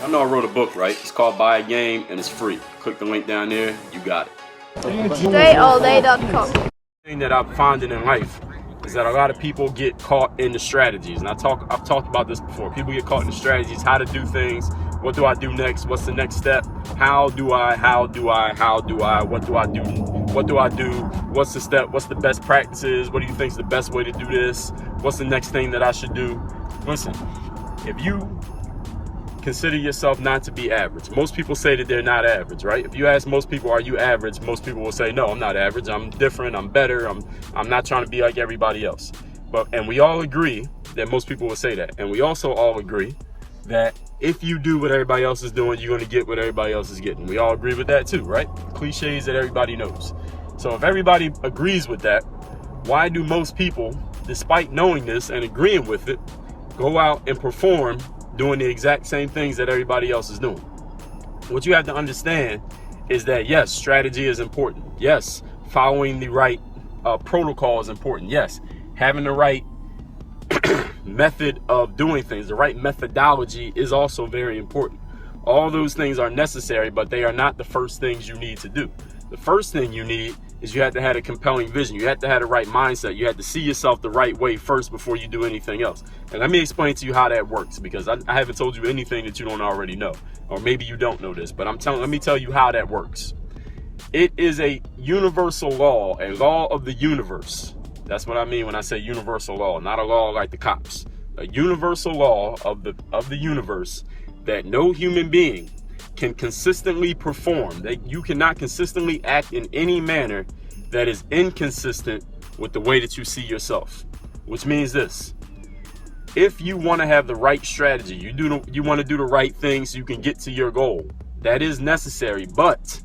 I know I wrote a book, right? It's called Buy a Game, and it's free. Click the link down there, you got it. DreAllDay.com. The thing that I'm finding in life is that a lot of people get caught in the strategies, and I've talked about this before. People get caught in the strategies, how to do things. What do I do next? What's the next step? How do I? What do I do? What's the step? What's the best practices? What do you think is the best way to do this? What's the next thing that I should do? Listen, if you consider yourself not to be average, most people say that they're not average, right? If you ask most people, are you average? Most people will say, no, I'm not average. I'm different. I'm better. I'm not trying to be like everybody else. And we all agree that most people will say that. And we also all agree that if you do what everybody else is doing, you're going to get what everybody else is getting. We all agree with that too, right? Cliches that everybody knows. So if everybody agrees with that, why do most people, despite knowing this and agreeing with it, go out and perform doing the exact same things that everybody else is doing? What you have to understand is that, yes, strategy is important. Yes, following the right protocol is important. Yes, having the right method of doing things, the right methodology is also very important. All those things are necessary, but they are not the first things you need to do. The first thing you need is you have to have a compelling vision. You have to have the right mindset. You have to see yourself the right way first before you do anything else. And let me explain to you how that works, because I haven't told you anything that you don't already know, or maybe you don't know this, but let me tell you how that works. It is a universal law, a law of the universe. That's what I mean when I say universal law, not a law like the cops. A universal law of the universe that no human being can consistently perform. That you cannot consistently act in any manner that is inconsistent with the way that you see yourself. Which means this: if you want to have the right strategy, you want to do the right things so you can get to your goal. That is necessary, but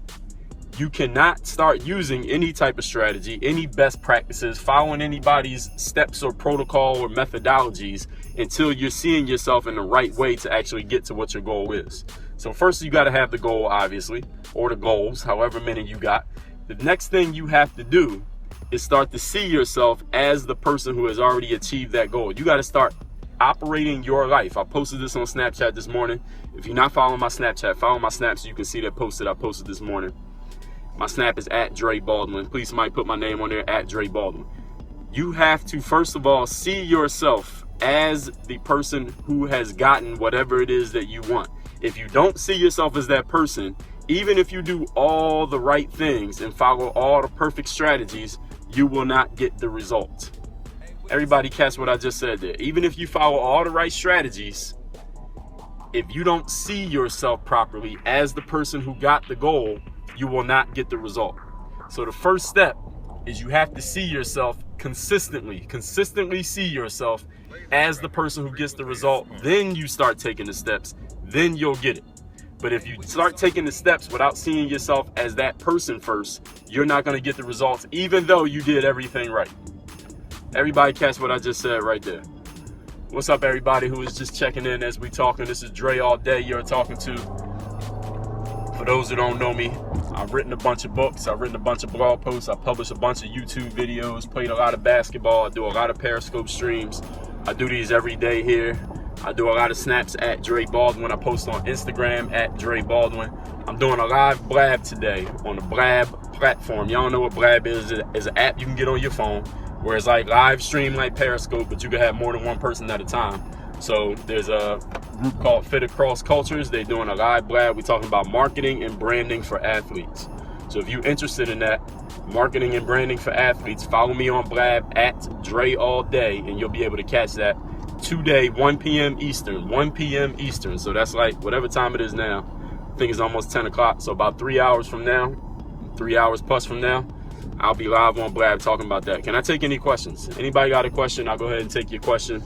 you cannot start using any type of strategy, any best practices, following anybody's steps or protocol or methodologies until you're seeing yourself in the right way to actually get to what your goal is. So first you got to have the goal, obviously, or the goals, however many you got. The next thing you have to do is start to see yourself as the person who has already achieved that goal. You got to start operating your life. I posted this on Snapchat this morning. If you're not following my Snapchat, follow my Snap so you can see that posted. I posted this morning. My Snap is at Dre Baldwin. Please, somebody put my name on there, at Dre Baldwin. You have to, first of all, see yourself as the person who has gotten whatever it is that you want. If you don't see yourself as that person, even if you do all the right things and follow all the perfect strategies, you will not get the result. Everybody catch what I just said there. Even if you follow all the right strategies, if you don't see yourself properly as the person who got the goal, you will not get the result. So the first step is you have to see yourself consistently see yourself as the person who gets the result. Then you start taking the steps, then you'll get it. But if you start taking the steps without seeing yourself as that person first, you're not going to get the results, even though you did everything right. Everybody catch what I just said right there. What's up, everybody who is just checking in as we talking? This is Dre All Day you're talking to. For those who don't know me, I've written a bunch of books, I've written a bunch of blog posts, I published a bunch of YouTube videos, played a lot of basketball, I do a lot of Periscope streams. I do these every day here. I do a lot of snaps at Dre Baldwin. I post on Instagram at Dre Baldwin. I'm doing a live blab today on the Blab platform. Y'all know what Blab is. It's an app you can get on your phone where it's like live stream like Periscope, but you can have more than one person at a time. So there's a group called Fit Across Cultures. They're doing a live blab. We're talking about marketing and branding for athletes. So if you're interested in that, marketing and branding for athletes, follow me on Blab at Dre All Day, and you'll be able to catch that today, 1 p.m. Eastern. 1 p.m. Eastern. So that's like whatever time it is now. I think it's almost 10 o'clock. So about 3 hours from now, 3 hours plus from now, I'll be live on Blab talking about that. Can I take any questions? Anybody got a question? I'll go ahead and take your question.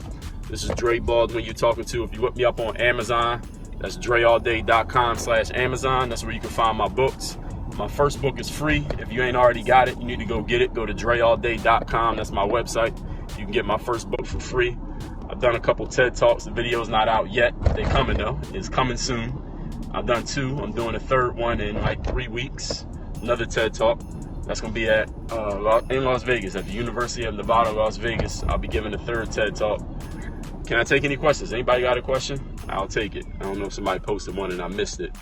This is Dre Baldwin you're talking to. If you look me up on Amazon, that's DreAllDay.com/Amazon. That's where you can find my books. My first book is free. If you ain't already got it, you need to go get it. Go to DreAllDay.com. That's my website. You can get my first book for free. I've done a couple TED Talks. The video's not out yet. They're coming though. It's coming soon. I've done 2. I'm doing a third one in like 3 weeks. Another TED Talk. That's going to be at in Las Vegas, at the University of Nevada, Las Vegas. I'll be giving the third TED Talk. Can I take any questions? Anybody got a question? I'll take it. I don't know if somebody posted one and I missed it.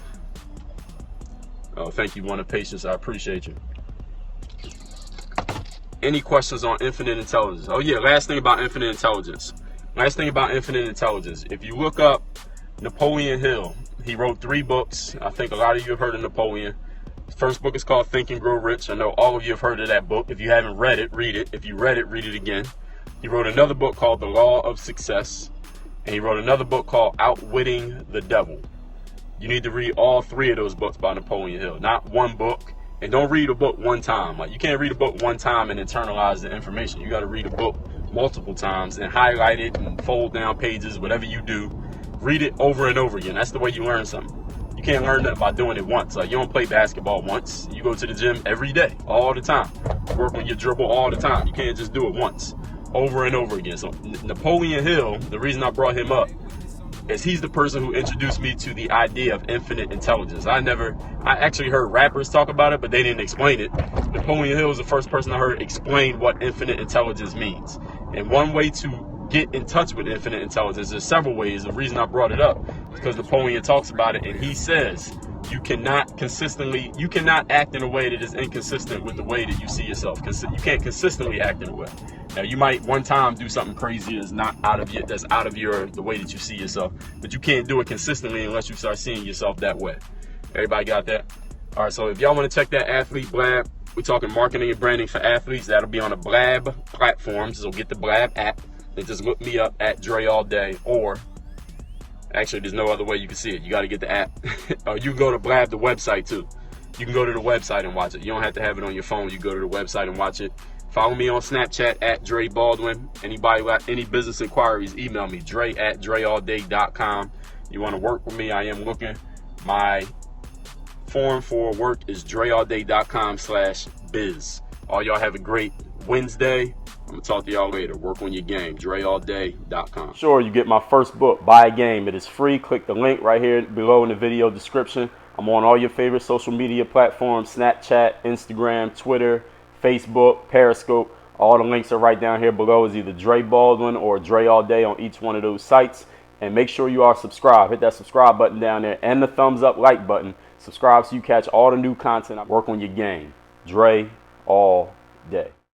Oh, thank you, One of Patience. I appreciate you. Any questions on infinite intelligence? Oh yeah, last thing about infinite intelligence. Last thing about infinite intelligence. If you look up Napoleon Hill, he wrote 3 books. I think a lot of you have heard of Napoleon. First book is called Think and Grow Rich. I know all of you have heard of that book. If you haven't read it, read it. If you read it, read it again. He wrote another book called The Law of Success. And he wrote another book called Outwitting the Devil. You need to read all 3 of those books by Napoleon Hill, not one book. And don't read a book one time. Like, you can't read a book one time and internalize the information. You got to read a book multiple times and highlight it and fold down pages, whatever you do. Read it over and over again. That's the way you learn something. You can't learn that by doing it once. Like, you don't play basketball once. You go to the gym every day, all the time. You work on your dribble all the time. You can't just do it once, over and over again. So Napoleon Hill, the reason I brought him up is he's the person who introduced me to the idea of infinite intelligence. I actually heard rappers talk about it, but they didn't explain it. Napoleon Hill was the first person I heard explain what infinite intelligence means. And one way to get in touch with infinite intelligence, there's several ways. The reason I brought it up is because Napoleon talks about it, and he says you cannot act in a way that is inconsistent with the way that you see yourself. You can't consistently act in a way. Now, you might one time do something crazy that's out of the way that you see yourself, but you can't do it consistently unless you start seeing yourself that way. Everybody got that? All right, so if y'all want to check that Athlete Blab, we're talking marketing and branding for athletes. That'll be on the Blab platform, so get the Blab app. Then just look me up at Dre All Day, or actually, there's no other way you can see it. You got to get the app. Or you can go to Blab, the website, too. You can go to the website and watch it. You don't have to have it on your phone. You go to the website and watch it. Follow me on Snapchat at Dre Baldwin. Anybody got any business inquiries, email me, Dre at DreAllDay.com. You want to work with me, I am looking. My form for work is DreAllDay.com/biz. All y'all have a great Wednesday. I'm going to talk to y'all later. Work on your game. DreAllDay.com. Sure, you get my first book, Buy a Game. It is free. Click the link right here below in the video description. I'm on all your favorite social media platforms, Snapchat, Instagram, Twitter, Facebook, Periscope. All the links are right down here below. Is either Dre Baldwin or Dre All Day on each one of those sites. And make sure you are subscribed. Hit that subscribe button down there and the thumbs up like button. Subscribe so you catch all the new content. I work on your game. Dre All Day.